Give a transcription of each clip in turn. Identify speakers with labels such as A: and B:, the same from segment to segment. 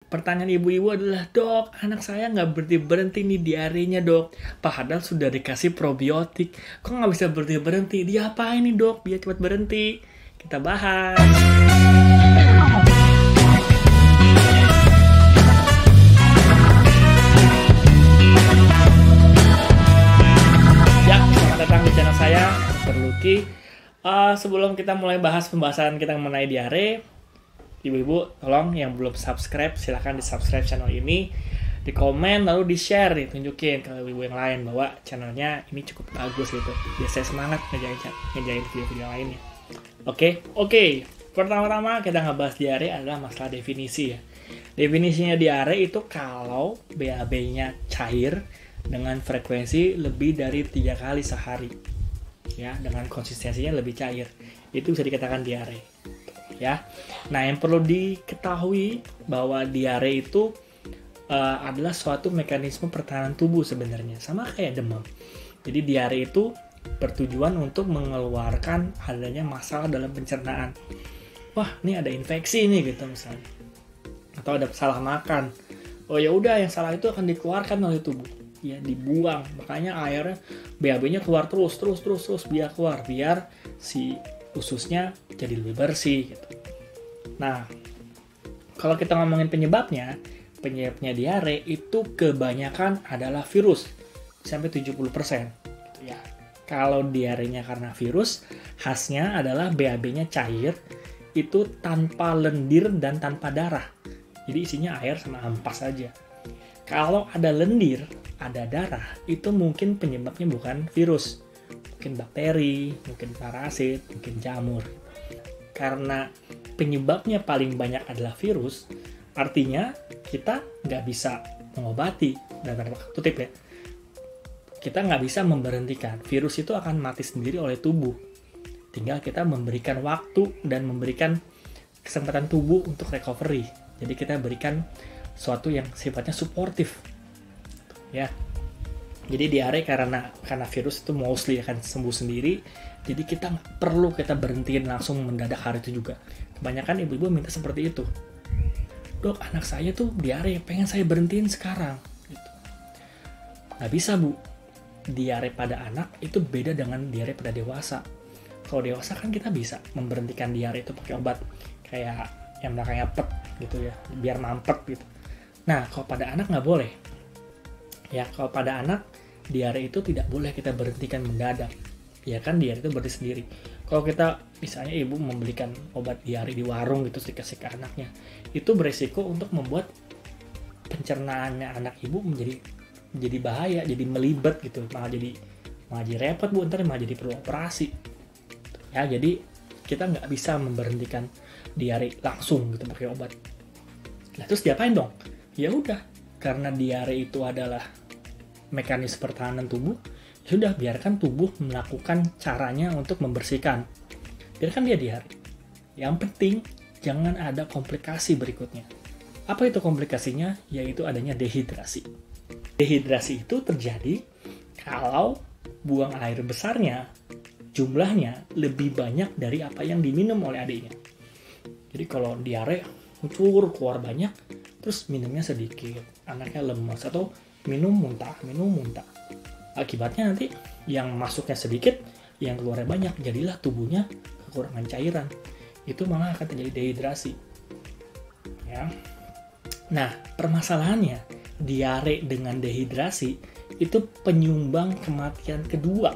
A: pertanyaan ibu-ibu adalah, dok, anak saya nggak berhenti-berhenti nih diarenya dok. Padahal sudah dikasih probiotik. Kok nggak bisa berhenti-berhenti? Dia apa ini dok? Biar cepat berhenti. Kita bahas. Ya, selamat datang di channel saya, Dr. Lucky. Sebelum kita mulai bahas pembahasan kita mengenai diare, ibu-ibu, tolong yang belum subscribe, silahkan di subscribe channel ini, di komen, lalu di share nih, tunjukin ke ibu-ibu yang lain bahwa channelnya ini cukup bagus gitu. Biar saya semangat ngejain video-video lainnya. Oke. Pertama-tama kita ngebahas diare adalah masalah definisi ya. Definisinya diare itu kalau BAB-nya cair dengan frekuensi lebih dari 3 kali sehari. Ya, dengan konsistensinya lebih cair. Itu bisa dikatakan diare. Ya. Nah, yang perlu diketahui bahwa diare itu adalah suatu mekanisme pertahanan tubuh sebenarnya, sama kayak demam. Jadi diare itu bertujuan untuk mengeluarkan adanya masalah dalam pencernaan. Wah, ini ada infeksi nih gitu misalnya. Atau ada salah makan. Oh ya udah, yang salah itu akan dikeluarkan oleh tubuh. Ya, dibuang. Makanya airnya BAB-nya keluar terus biar keluar, biar si ususnya jadi lebih bersih gitu. Nah, kalau kita ngomongin penyebabnya diare itu kebanyakan adalah virus, sampai 70%. Gitu ya. Kalau diarenya karena virus, khasnya adalah BAB-nya cair, itu tanpa lendir dan tanpa darah. Jadi isinya air sama ampas saja. Kalau ada lendir, ada darah, itu mungkin penyebabnya bukan virus. Mungkin bakteri, mungkin parasit, mungkin jamur. Karena penyebabnya paling banyak adalah virus, artinya kita nggak bisa mengobati, dalam tanda kutip ya. Kita nggak bisa memberhentikan. Virus itu akan mati sendiri oleh tubuh. Tinggal kita memberikan waktu dan memberikan kesempatan tubuh untuk recovery. Jadi kita berikan suatu yang sifatnya suportif. Ya. Jadi diare karena virus itu mostly akan sembuh sendiri. Jadi kita nggak perlu kita berhentiin langsung mendadak hari itu juga. Kebanyakan ibu-ibu minta seperti itu. Dok, anak saya tuh diare, pengen saya berhentiin sekarang. Gitu. Nggak bisa, Bu. Diare pada anak itu beda dengan diare pada dewasa. Kalau dewasa kan kita bisa memberhentikan diare itu pakai obat. Kayak yang belakangnya pet gitu ya, biar mampet gitu. Nah, kalau pada anak nggak boleh. Ya, kalau pada anak, diare itu tidak boleh kita berhentikan mendadak. Ya kan, diare itu berhenti sendiri. Kalau kita, misalnya ibu membelikan obat diare di warung gitu, dikasih ke anaknya, itu beresiko untuk membuat pencernaannya anak ibu jadi bahaya, jadi melibet gitu, malah jadi repot Bu, ntar malah jadi perlu operasi. Ya, jadi kita nggak bisa memberhentikan diare langsung gitu pakai obat. Nah, terus diapain dong? Ya udah, karena diare itu adalah mekanisme pertahanan tubuh, ya sudah biarkan tubuh melakukan caranya untuk membersihkan. Biarkan dia diare. Yang penting jangan ada komplikasi berikutnya. Apa itu komplikasinya? Yaitu adanya dehidrasi. Dehidrasi itu terjadi kalau buang air besarnya jumlahnya lebih banyak dari apa yang diminum oleh adiknya. Jadi kalau diare muncul keluar banyak, terus minumnya sedikit, anaknya lemas atau minum muntah. Akibatnya nanti yang masuknya sedikit, yang keluarnya banyak, jadilah tubuhnya kekurangan cairan. Itu malah akan terjadi dehidrasi. Ya. Nah, permasalahannya diare dengan dehidrasi itu penyumbang kematian kedua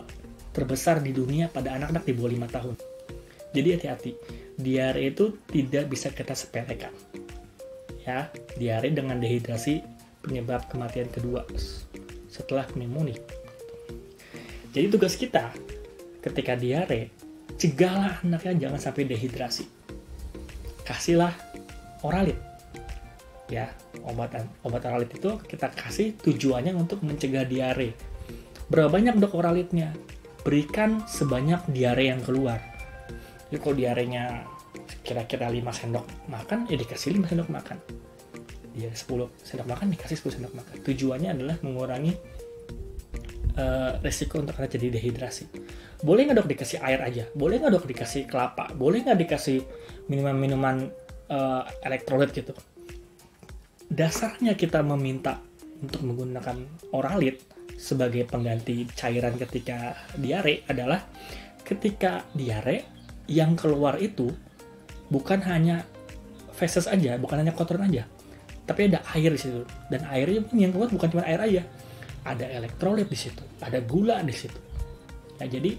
A: terbesar di dunia pada anak-anak di bawah 5 tahun. Jadi hati-hati, diare itu tidak bisa kita sepelekan. Ya, diare dengan dehidrasi penyebab kematian kedua setelah pneumonia. Jadi tugas kita ketika diare, cegahlah anaknya jangan sampai dehidrasi. Kasihlah Oralit. Ya, obat Oralit itu kita kasih tujuannya untuk mencegah diare. Berapa banyak dok Oralitnya? Berikan sebanyak diare yang keluar. Jadi kalau diarenya kira-kira 5 sendok makan, ya dikasih 5 sendok makan. Dia 10 sendok makan, dikasih 10 sendok makan. Tujuannya adalah mengurangi resiko untuk terjadi dehidrasi. Boleh nggak dok dikasih air aja? Boleh nggak dok dikasih kelapa? Boleh nggak dikasih minuman-minuman elektrolit gitu? dasarnya kita meminta untuk menggunakan Oralit sebagai pengganti cairan ketika diare adalah ketika diare yang keluar itu bukan hanya feses aja, bukan hanya kotoran aja, tapi ada air di situ. Dan airnya yang keluar bukan cuma air aja, ada elektrolit di situ, ada gula di situ. Nah, jadi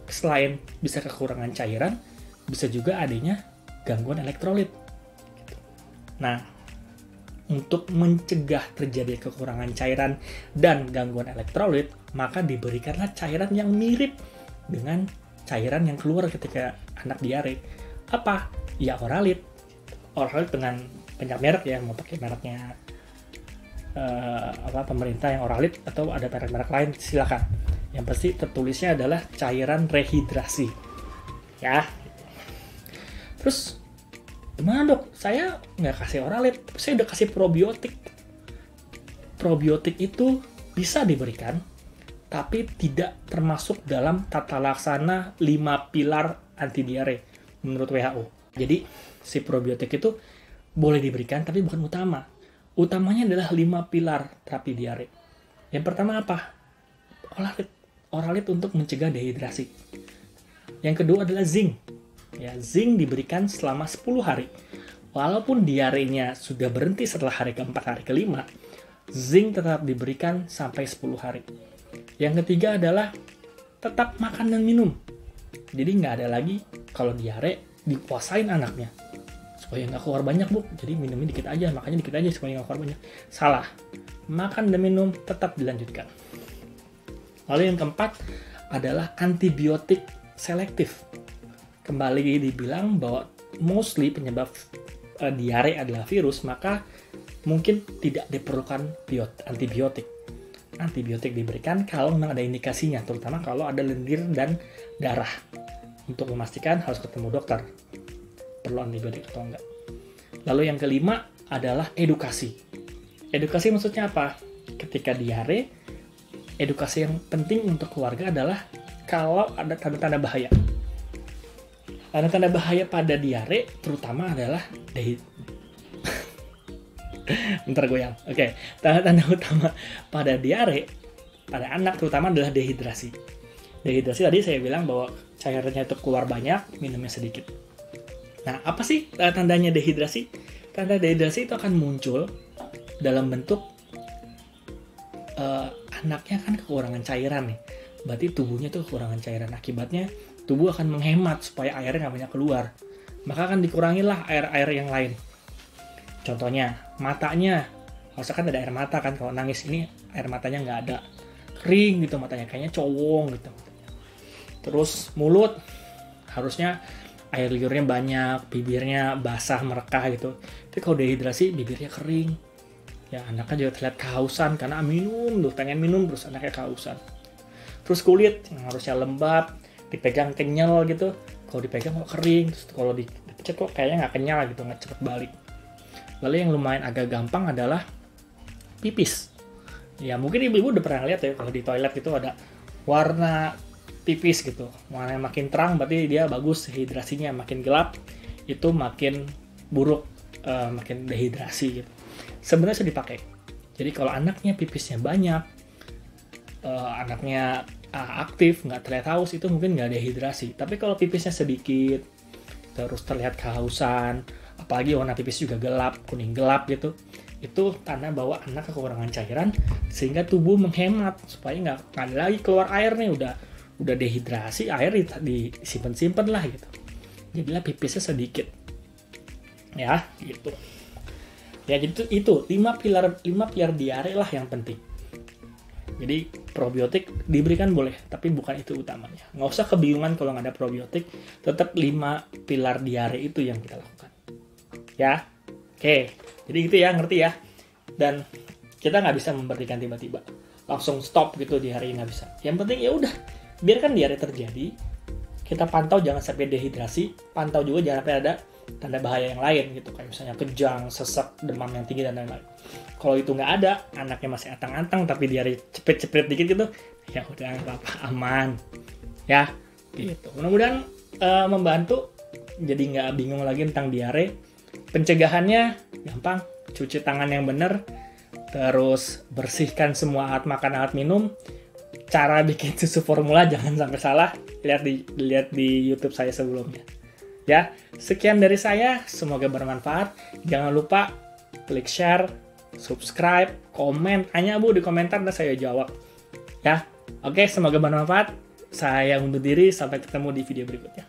A: selain bisa kekurangan cairan, bisa juga adanya gangguan elektrolit. Nah, untuk mencegah terjadi kekurangan cairan dan gangguan elektrolit, maka diberikanlah cairan yang mirip dengan cairan yang keluar ketika anak diare. Apa? Ya Oralit. Oralit dengan banyak merek ya, mau pakai mereknya pemerintah yang Oralit atau ada merek-merek lain silakan. Yang pasti tertulisnya adalah cairan rehidrasi. Ya. Terus gimana dok? Saya nggak kasih Oralit, saya udah kasih probiotik. Probiotik itu bisa diberikan, tapi tidak termasuk dalam tata laksana 5 pilar anti diare menurut WHO. Jadi si probiotik itu boleh diberikan, tapi bukan utama. Utamanya adalah 5 pilar terapi diare. Yang pertama apa? Oralit untuk mencegah dehidrasi. Yang kedua adalah zinc. Ya, zinc diberikan selama 10 hari. Walaupun diarenya sudah berhenti setelah hari keempat, hari kelima, zinc tetap diberikan sampai 10 hari. Yang ketiga adalah tetap makan dan minum. Jadi nggak ada lagi kalau diare dipuasain anaknya. Supaya nggak keluar banyak, Bu. Jadi minumnya dikit aja, makannya dikit aja supaya nggak keluar banyak. Salah. Makan dan minum tetap dilanjutkan. Lalu yang keempat adalah antibiotik selektif. Kembali dibilang bahwa mostly penyebab diare adalah virus, maka mungkin tidak diperlukan antibiotik. Antibiotik diberikan kalau memang ada indikasinya, terutama kalau ada lendir dan darah. Untuk memastikan harus ketemu dokter, perlu antibiotik atau enggak. Lalu yang kelima adalah edukasi. Edukasi maksudnya apa? Ketika diare, edukasi yang penting untuk keluarga adalah kalau ada tanda-tanda bahaya. Tanda-tanda bahaya pada diare terutama adalah bentar goyang. Oke. Tanda-tanda utama pada diare pada anak terutama adalah dehidrasi. Dehidrasi tadi saya bilang bahwa cairannya itu keluar banyak, minumnya sedikit. Nah, apa sih tandanya dehidrasi? Tanda dehidrasi itu akan muncul dalam bentuk anaknya kan kekurangan cairan nih. Berarti tubuhnya tuh kekurangan cairan. Akibatnya tubuh akan menghemat supaya airnya nggak banyak keluar. Maka akan dikurangilah air-air yang lain. Contohnya, matanya. Harusnya kan ada air mata kan. Kalau nangis ini air matanya nggak ada. Kering gitu matanya. Kayaknya cowong gitu. Terus mulut. Harusnya air liurnya banyak. Bibirnya basah, merekah gitu. Tapi kalau dehidrasi, bibirnya kering. Ya, anaknya juga terlihat kehausan. Karena minum tuh. Pengen minum terus anaknya kehausan. Terus kulit yang harusnya lembab. Dipegang kenyal gitu, kalau dipegang kok kering, terus kalau dipencet kok kayaknya nggak kenyal gitu, nggak cepet balik. Lalu yang lumayan agak gampang adalah pipis. Ya mungkin ibu-ibu udah pernah lihat ya kalau di toilet itu ada warna pipis gitu, warna yang makin terang berarti dia bagus dehidrasinya, makin gelap itu makin buruk, makin dehidrasi gitu. Sebenarnya bisa dipakai. Jadi kalau anaknya pipisnya banyak, anaknya aktif, nggak terlihat haus, itu mungkin nggak dehidrasi. Tapi kalau pipisnya sedikit, terus terlihat kehausan, apalagi warna pipis juga gelap, kuning gelap gitu, itu tanda bahwa anak kekurangan cairan, sehingga tubuh menghemat supaya nggak ada lagi keluar air nih, udah dehidrasi, air disimpan lah gitu. Jadilah pipisnya sedikit, ya gitu. Ya jadi itu 5 pilar diare lah yang penting. Jadi probiotik diberikan boleh, tapi bukan itu utamanya. Nggak usah kebingungan kalau nggak ada probiotik, tetap 5 pilar diare itu yang kita lakukan. Ya, oke. Jadi gitu ya, ngerti ya. Dan kita nggak bisa memberhentikan tiba-tiba. Langsung stop gitu di hari ini nggak bisa. Yang penting ya udah, biarkan diare terjadi. Kita pantau jangan sampai dehidrasi, pantau juga jangan sampai ada tanda bahaya yang lain gitu, kayak misalnya kejang, sesak, demam yang tinggi dan lain-lain. Kalau itu nggak ada, anaknya masih antang-antang tapi diare cepet-cepet dikit gitu, ya udah nggak apa-apa, aman, ya gitu. Mudah-mudahan membantu, jadi nggak bingung lagi tentang diare. Pencegahannya gampang, cuci tangan yang benar, terus bersihkan semua alat makan, alat minum. Cara bikin susu formula jangan sampai salah, lihat di YouTube saya sebelumnya. Ya, sekian dari saya, semoga bermanfaat. Jangan lupa klik share, subscribe, komen, tanya Bu di komentar dan saya jawab. Ya, oke, semoga bermanfaat. Saya undur diri, sampai ketemu di video berikutnya.